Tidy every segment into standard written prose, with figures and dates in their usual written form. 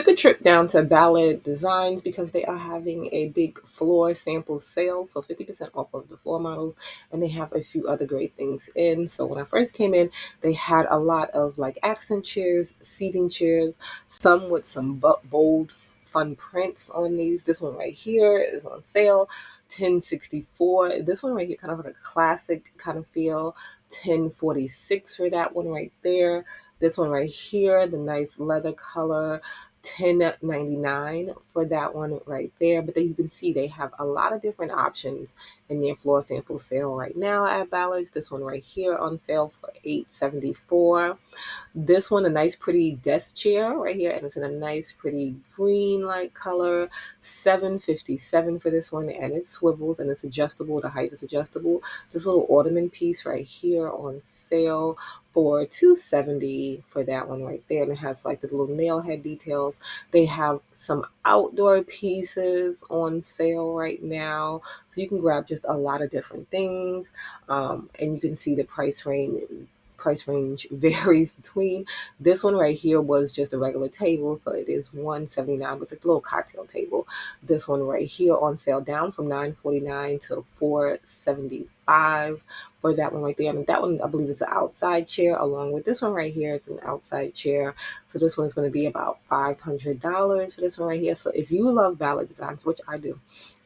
took a trip down to Ballard Designs because they are having a big floor sample sale, so 50% off of the floor models, and they have a few other great things in. So when I first came in, they had a lot of like accent chairs, seating chairs, some with some bold, fun prints on these. This one right here is on sale, 1064. This one right here, kind of like a classic kind of feel, 1046 for that one right there. This one right here, the nice leather color, 1099 for that one right there. But then you can see they have a lot of different options in their floor sample sale right now at Ballards. This one right here on sale for 874. This one, a nice pretty desk chair right here, and it's in a nice pretty green like color. 757 for this one, and it swivels and it's adjustable. The height is adjustable. This little ornament piece right here on sale for 270 for that one right there, and it has like the little nail head details. They have some outdoor pieces on sale right now, so you can grab just a lot of different things, and you can see the price range varies between. This one right here was just a regular table, so it is 179, but it's a little cocktail table. This one right here on sale down from 949 to 475 for that one right there. And that one I believe is an outside chair, along with this one right here. It's an outside chair. So this one is going to be about $500 for this one right here. So if you love Ballard designs, which I do,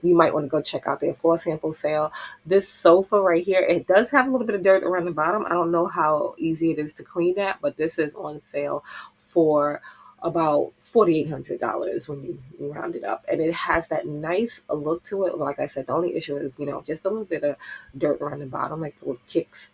you might want to go check out their floor sample sale. This sofa right here, it does have a little bit of dirt around the bottom. I don't know how easy it is to clean that, but this is on sale for about $4,800 when you round it up, and it has that nice look to it. Like I said, the only issue is just a little bit of dirt around the bottom, like little kicks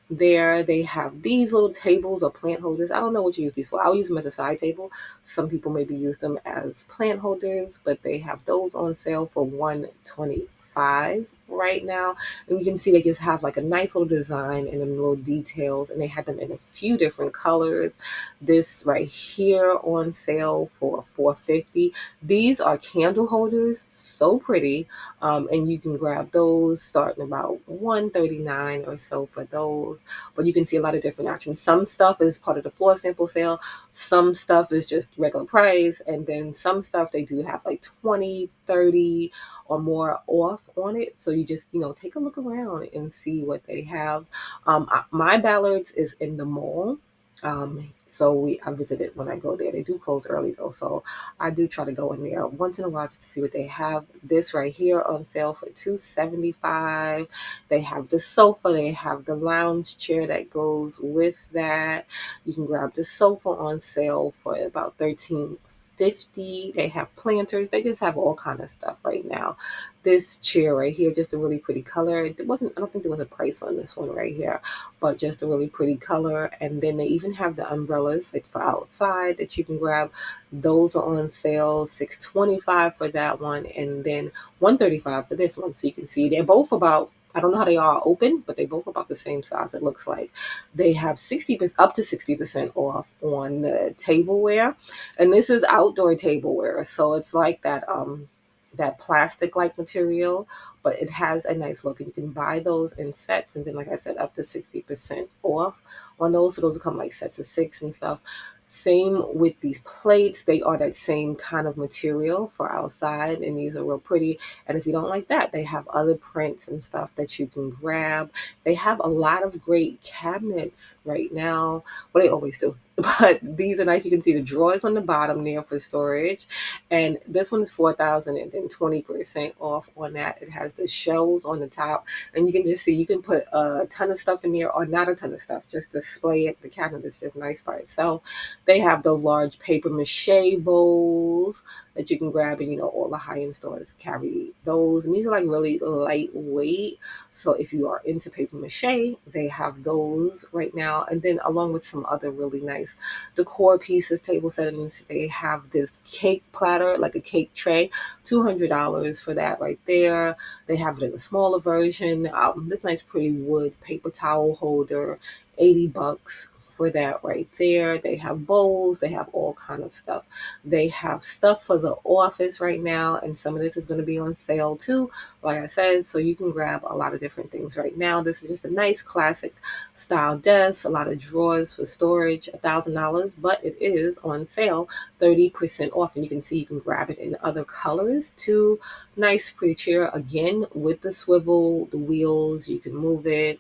there. They have these little tables or plant holders. I don't know what you use these for. I'll use them as a side table. Some people maybe use them as plant holders, but they have those on sale for 125 right now. And you can see they just have like a nice little design and them little details, and they have them in a few different colors. This right here on sale for 450. These are candle holders, so pretty. And you can grab those starting about 139 or so for those. But you can see a lot of different options. Some stuff is part of the floor sample sale, some stuff is just regular price, and then some stuff they do have like 20, 30 or more off on it. So you just take a look around and see what they have. My Ballards is in the mall. So I visited when I go there. They do close early though, so I do try to go in there once in a while just to see what they have. This right here on sale for 275. They have the sofa, they have the lounge chair that goes with that. You can grab the sofa on sale for about 1350. They have planters. They just have all kind of stuff right now. This chair right here, just a really pretty color. It wasn't, I don't think there was a price on this one right here, but just a really pretty color. And then they even have the umbrellas like for outside that you can grab. Those are on sale, 625 for that one, and then 135 for this one. So you can see they're both about, I don't know how they are open, but they both about the same size. It looks like they have 60% up to 60% off on the tableware, and this is outdoor tableware, so it's like that plastic like material, but it has a nice look, and you can buy those in sets, and then like I said, up to 60% off on those. So those will come like sets of 6 and stuff. Same with these plates. They are that same kind of material for outside, and these are real pretty. And if you don't like that, they have other prints and stuff that you can grab. They have a lot of great cabinets right now. Well, they always do. But these are nice. You can see the drawers on the bottom there for storage. And this one is 4,000 and then 20% off on that. It has the shelves on the top. And you can just see you can put a ton of stuff in there or not a ton of stuff. Just display it. The cabinet is just nice by itself. They have those large paper mache bowls that you can grab, and all the high-end stores carry those. And these are like really lightweight. So if you are into paper mache, they have those right now. And then along with some other really nice decor pieces, table settings, they have this cake platter, like a cake tray, $200 for that right there. They have it in a smaller version. This nice pretty wood paper towel holder, $80 for that right there. They have bowls, they have all kind of stuff. They have stuff for the office right now, and some of this is going to be on sale too, like I said, so you can grab a lot of different things right now. This is just a nice classic style desk, a lot of drawers for storage, $1,000, but it is on sale, 30% off, and you can see you can grab it in other colors too. Nice pretty chair, again with the swivel, the wheels, you can move it.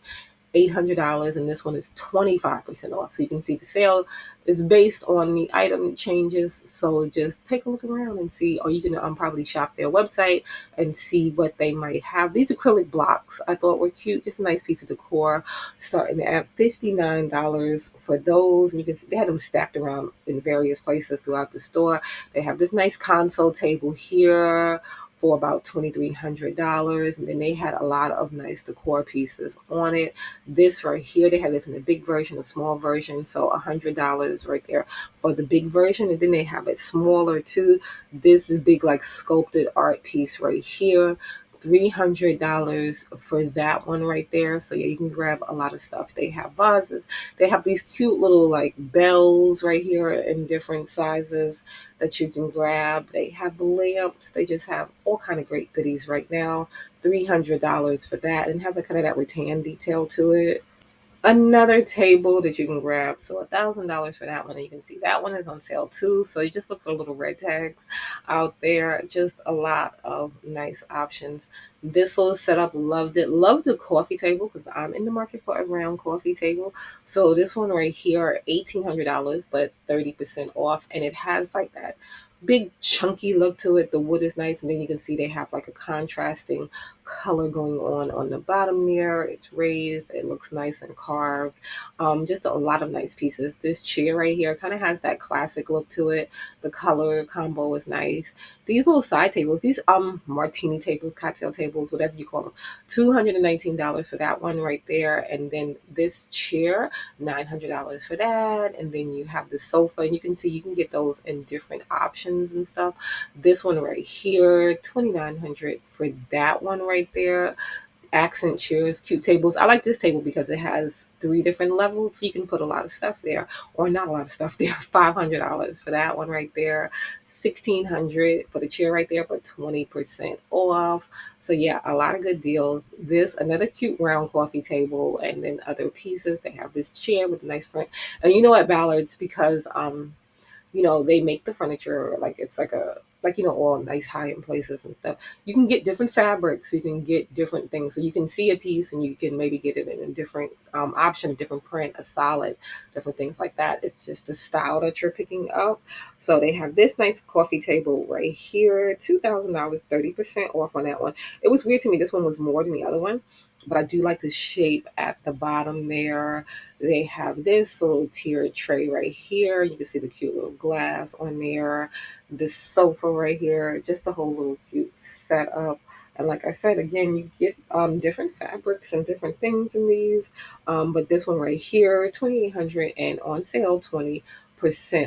$800, and this one is 25% off. So you can see the sale is based on the item changes. So just take a look around and see, or you can probably shop their website and see what they might have. These acrylic blocks I thought were cute, just a nice piece of decor, starting at $59 for those. And you can see they had them stacked around in various places throughout the store. They have this nice console table here for about $2,300, and then they had a lot of nice decor pieces on it. This right here, they have this in a big version, a small version, so $100 right there for the big version, and then they have it smaller too. This is big, like sculpted art piece right here. $300 for that one right there. So yeah, you can grab a lot of stuff. They have vases. They have these cute little like bells right here in different sizes that you can grab. They have the lamps. They just have all kind of great goodies right now. $300 for that, and has a kind of that rattan detail to it. Another table that you can grab, so $1,000 for that one, and you can see that one is on sale too. So you just look for little red tags out there. Just a lot of nice options. This little setup, loved it. Loved the coffee table because I'm in the market for a round coffee table. So this one right here, $1,800, but 30% off, and it has like that big chunky look to it. The wood is nice, and then you can see they have like a contrasting color going on the bottom there. It's raised, it looks nice and carved. Just a lot of nice pieces. This chair right here kind of has that classic look to it. The color combo is nice. These little side tables, these martini tables, cocktail tables, whatever you call them, $219 for that one right there. And then this chair, $900 for that. And then you have the sofa, and you can see you can get those in different options and stuff. This one right here, $2,900 for that one right there. Accent chairs, cute tables. I like this table because it has 3 different levels. So you can put a lot of stuff there, or not a lot of stuff there. $500 for that one right there. $1,600 for the chair right there, but 20% off. So yeah, a lot of good deals. This another cute round coffee table, and then other pieces. They have this chair with a nice print, and you know at Ballards, because they make the furniture like it's like a like all nice high-end places and stuff. You can get different fabrics, you can get different things. So you can see a piece and you can maybe get it in a different option, a different print, a solid, different things like that. It's just the style that you're picking up. So they have this nice coffee table right here, $2,000, 30% off on that one. It was weird to me, this one was more than the other one, but I do like the shape at the bottom there. They have this little tiered tray right here. You can see the cute little glass on there. This sofa right here. Just the whole little cute setup. And like I said, again, you get different fabrics and different things in these. But this one right here, 2,800, and on sale 20%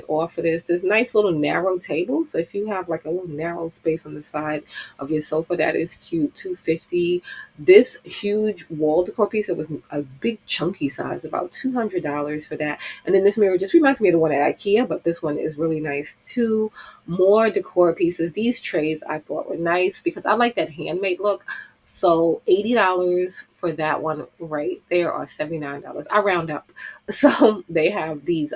off of this. This nice little narrow table. So if you have like a little narrow space on the side of your sofa, that is cute. 250. This huge wall decor piece, it was a big chunky size, about $200 for that. And then this mirror just reminds me of the one at IKEA, but this one is really nice too. More decor pieces. These trays I thought were nice because I like that handmade look. So $80 for that one right there, or $79. I round up. So they have these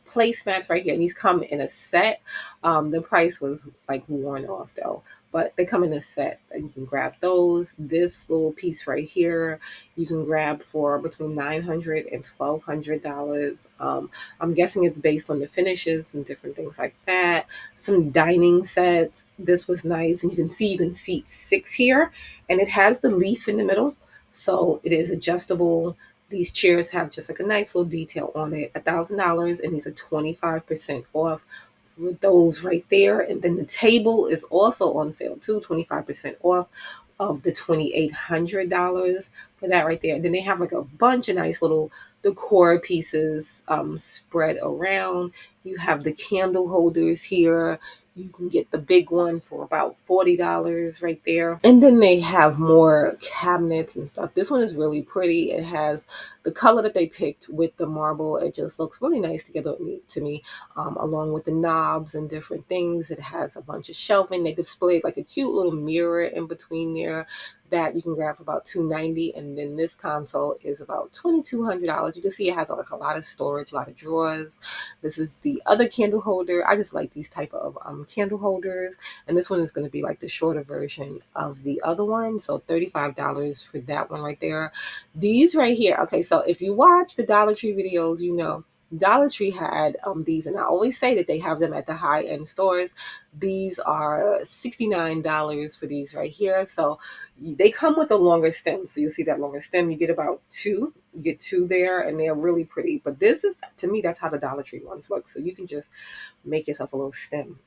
placemats right here, and these come in a set. The price was like worn off though, but they come in a set, and you can grab those. This little piece right here, you can grab for between $900 and $1,200. I'm guessing it's based on the finishes and different things like that. Some dining sets. This was nice, and you can seat 6 here, and it has the leaf in the middle, so it is adjustable. These chairs have just like a nice little detail on it. $1,000, and these are 25% off with those right there. And then the table is also on sale too, 25% off of the $2,800 for that right there. And then they have like a bunch of nice little decor pieces spread around. You have the candle holders here. You can get the big one for about $40 right there. And then they have more cabinets and stuff. This one is really pretty. It has the color that they picked with the marble. It just looks really nice together to me, along with the knobs and different things. It has a bunch of shelving. They displayed like a cute little mirror in between there that you can grab for about $290. And then this console is about $2,200. You can see it has like a lot of storage, a lot of drawers. This is the other candle holder. I just like these type of candle holders. And this one is going to be like the shorter version of the other one. So $35 for that one right there. These right here. Okay, so if you watch the Dollar Tree videos, you know Dollar Tree had these, and I always say that they have them at the high end stores. These are $69 for these right here. So they come with a longer stem. So you'll see that longer stem. You get about two. You get two there, and they're really pretty. But this is, to me, that's how the Dollar Tree ones look. So you can just make yourself a little stem,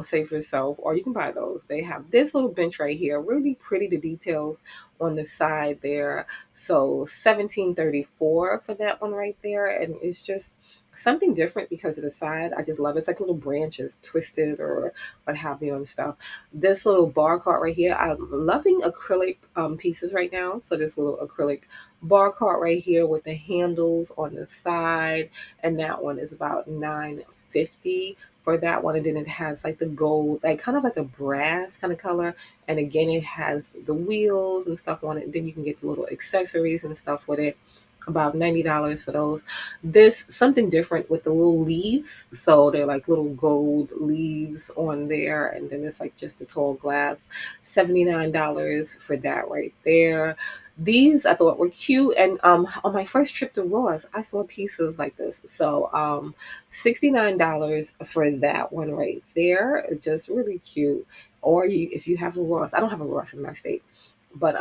save for yourself, or you can buy those. They have this little bench right here, really pretty. The details on the side there. So 1734 for that one right there, and it's just something different because of the side. I just love it. It's like little branches twisted or what have you and stuff. This little bar cart right here. I'm loving acrylic pieces right now. So this little acrylic bar cart right here with the handles on the side, and that one is about $9.50 for that one. And then it has like the gold, like kind of like a brass kind of color, and again it has the wheels and stuff on it. And then you can get the little accessories and stuff with it, about $90 for those. This something different with the little leaves, so they're like little gold leaves on there, and then it's like just a tall glass. $79 for that right there. These I thought were cute, and on my first trip to Ross I saw pieces like this. So $69 for that one right there. Just really cute. Or you, if you have a Ross, I don't have a Ross in my state, but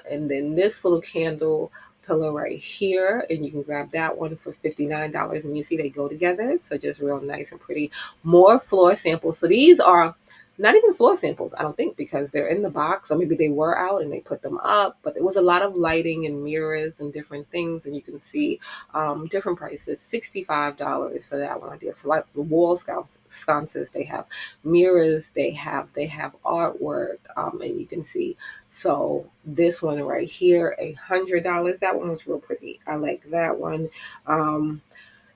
and then this little candle pillow right here, and you can grab that one for $59. And you see they go together, so just real nice and pretty. More floor samples. So these are not even floor samples, I don't think, because they're in the box, or maybe they were out and they put them up. But it was a lot of lighting and mirrors and different things, and you can see different prices. $65 for that one idea. So like the wall sconces, they have mirrors, they have artwork, and you can see. So this one right here, $100. That one was real pretty. I like that one.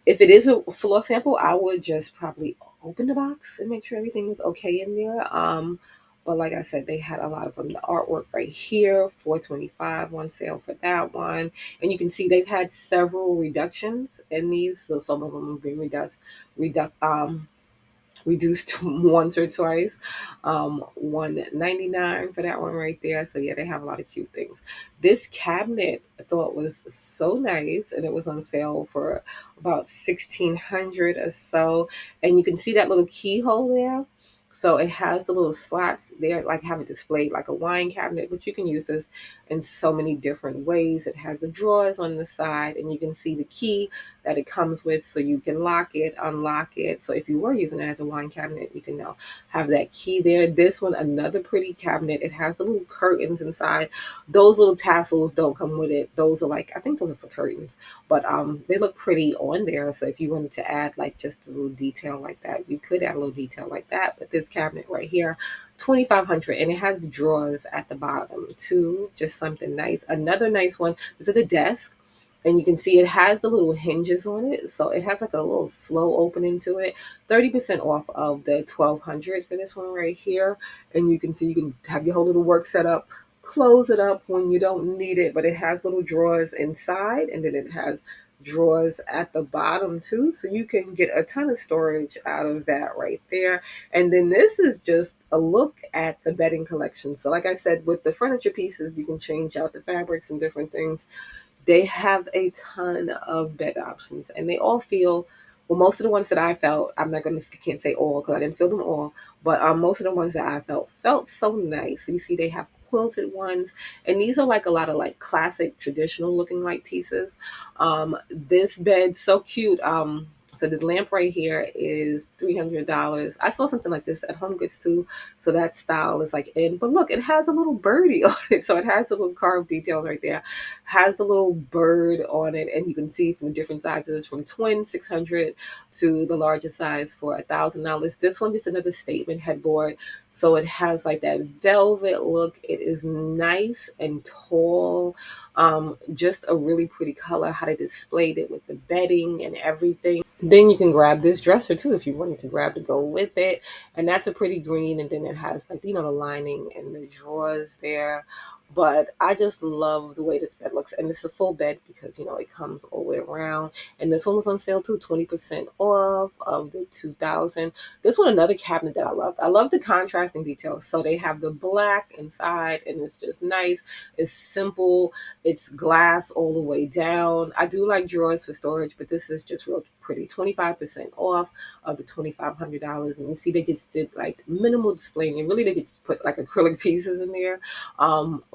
If it is a floor sample, I would just probably open the box and make sure everything was okay in there. But like I said, they had a lot of them. The artwork right here, $425 on sale for that one. And you can see they've had several reductions in these. So some of them have been reduced once or twice. 199 for that one right there. So yeah, they have a lot of cute things. This cabinet I thought was so nice, and it was on sale for about 1,600 or so. And you can see that little keyhole there. So it has the little slots there, like have it displayed like a wine cabinet, but you can use this in so many different ways. It has the drawers on the side, and you can see the key that it comes with, so you can lock it, unlock it. So if you were using it as a wine cabinet, you can now have that key there. This one, another pretty cabinet. It has the little curtains inside. Those little tassels don't come with it. Those are like, I think those are for curtains, but they look pretty on there. So if you wanted to add like just a little detail like that, you could add a little detail like that. But this cabinet right here, 2,500, and it has drawers at the bottom too. Just something nice. Another nice one. This is the desk, and you can see it has the little hinges on it, so it has like a little slow opening to it. 30% off of the 1,200 for this one right here. And you can see you can have your whole little work set up, close it up when you don't need it, but it has little drawers inside, and then it has drawers at the bottom too, so you can get a ton of storage out of that right there. And then this is just a look at the bedding collection. So like I said, with the furniture pieces, you can change out the fabrics and different things. They have a ton of bed options, and they all feel, well, most of the ones that I felt, I'm not gonna, can't say all because I didn't feel them all, but most of the ones that I felt so nice. So you see they have quilted ones, and these are like a lot of like classic traditional looking like pieces. This bed, so cute. So the lamp right here is $300. I saw something like this at Home Goods too. So that style is like in, but look, it has a little birdie on it. So it has the little carved details right there, has the little bird on it. And you can see from different sizes from twin 600 to the largest size for $1,000. This one just another statement headboard. So it has like that velvet look. It is nice and tall. Just a really pretty color, how they displayed it with the bedding and everything. Then you can grab this dresser too if you wanted to grab to go with it. And that's a pretty green. And then it has like, the lining and the drawers there. But I just love the way this bed looks. And it's a full bed because, it comes all the way around. And this one was on sale too, 20% off of the 2000. This one, another cabinet that I loved. I love the contrasting details. So they have the black inside and it's just nice. It's simple. It's glass all the way down. I do like drawers for storage, but this is just real pretty. 25% off of the $2,500. And you see they just did like minimal displaying. And really they just put like acrylic pieces in there.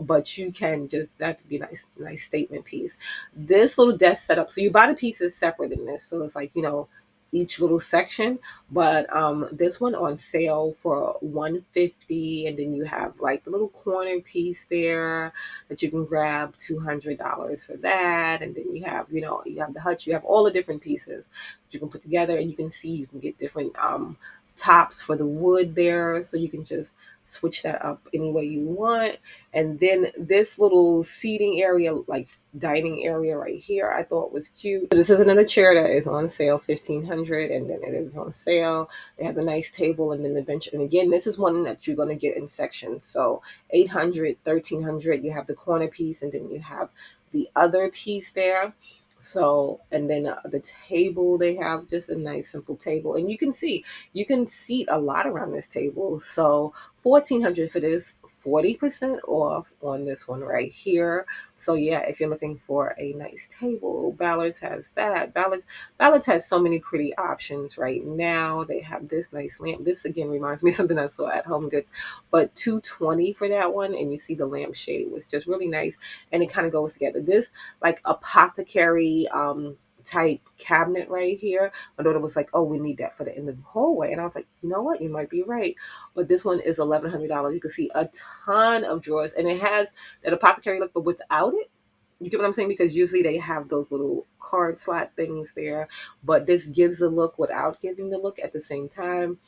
But you can just, that could be a nice statement piece. This little desk setup. So you buy the pieces separate in this. So it's like, each little section, but this one on sale for $150, and then you have like the little corner piece there that you can grab $200 for that, and then you have you have the hutch, you have all the different pieces that you can put together, and you can see you can get different tops for the wood there, so you can just switch that up any way you want. And then this little seating area, like dining area right here, I thought was cute. This is another chair that is on sale, 1500, and then it is on sale. They have a nice table and then the bench. And again, this is one that you're going to get in sections. So 800, 1300, you have the corner piece, and then you have the other piece there. So, and then the table, they have just a nice simple table, and you can seat a lot around this table. So 1400 for this, 40% off on this one right here. So yeah, if you're looking for a nice table, Ballards has that. Ballards has so many pretty options right now. They have this nice lamp. This again reminds me of something I saw at Home Goods, but 220 for that one. And you see the lampshade was just really nice, and it kind of goes together. This like apothecary type cabinet right here. My daughter was like, "Oh, we need that for the end of the hallway," and I was like, "You know what? You might be right." But this one is $1,100. You can see a ton of drawers, and it has that apothecary look, but without it. You get what I'm saying? Because usually they have those little card slot things there, but this gives a look without giving the look at the same time.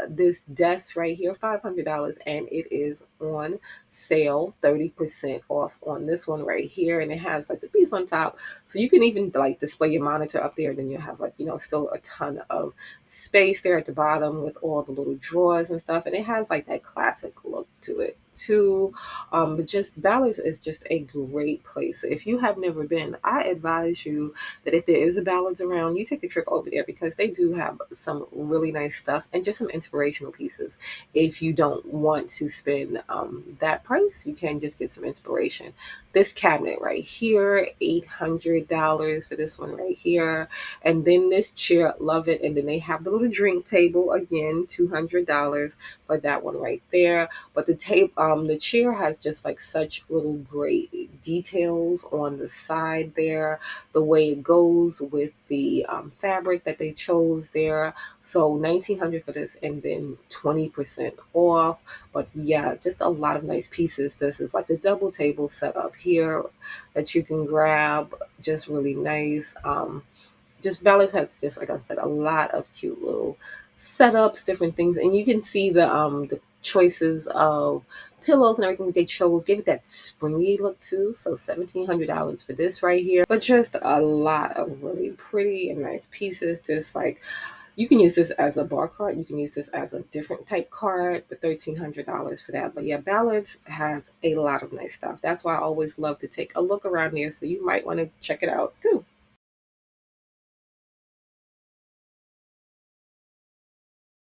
This desk right here, $500, and it is on sale, 30% off on this one right here, and it has like the piece on top, so you can even like display your monitor up there. Then you have like still a ton of space there at the bottom with all the little drawers and stuff, and it has like that classic look to it too. But just Ballards is just a great place. So if you have never been, I advise you that if there is a Ballards around, you take a trip over there, because they do have some really nice stuff and just some inspirational pieces. If you don't want to spend that price, you can just get some inspiration. This cabinet right here, $800 for this one right here. And then this chair, love it. And then they have the little drink table, again, $200 for that one right there. But the chair has just like such little great details on the side there, the way it goes with the fabric that they chose there. So 1900 for this, and then 20% off. But yeah, just a lot of nice pieces. This is like the double table set up here that you can grab, just really nice. Just Ballards has, just like I said, a lot of cute little setups, different things, and you can see the choices of pillows and everything that they chose. Give it that springy look too. So $1,700 for this right here, but just a lot of really pretty and nice pieces. This like, you can use this as a bar cart. You can use this as a different type card, but $1,300 for that. But yeah, Ballards has a lot of nice stuff. That's why I always love to take a look around there. So you might want to check it out too.